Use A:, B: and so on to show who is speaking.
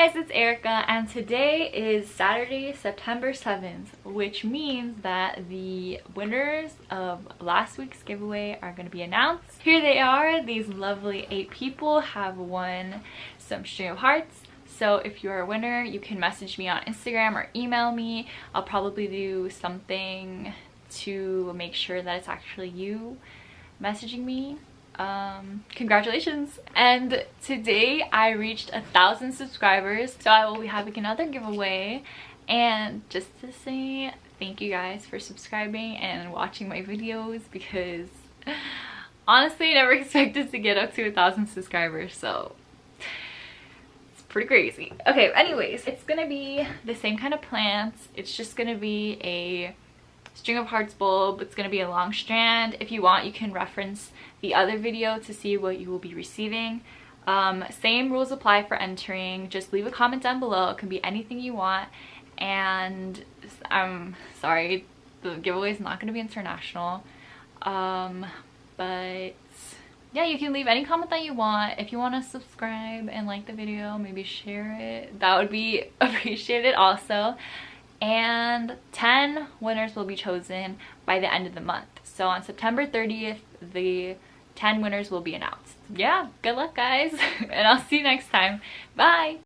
A: guys, it's Erica, and today is Saturday, September 7th, which means that the winners of last week's giveaway are going to be announced. Here they are. These lovely 8 people have won some string of hearts. So if you're a winner, you can message me on Instagram or email me. I'll probably do something to make sure that it's actually you messaging me. Congratulations. And today I reached 1,000 subscribers, so I will be having another giveaway. And just to say thank you guys for subscribing and watching my videos, because honestly I never expected to get up to 1,000 subscribers, so it's pretty crazy. Okay, anyways, it's gonna be the same kind of plants. It's just gonna be a string of hearts bulb. It's going to be a long strand. If you want, you can reference the other video to see what you will be receiving. Same rules apply for entering. Just leave a comment down below. It can be anything you want. And I'm sorry, the giveaway is not going to be international, but yeah, you can leave any comment that you want. If you want to subscribe and like the video, maybe share it, that would be appreciated also. And 10 winners will be chosen by the end of the month. So on September 30th, the 10 winners will be announced. Yeah, good luck guys, and I'll see you next time. Bye!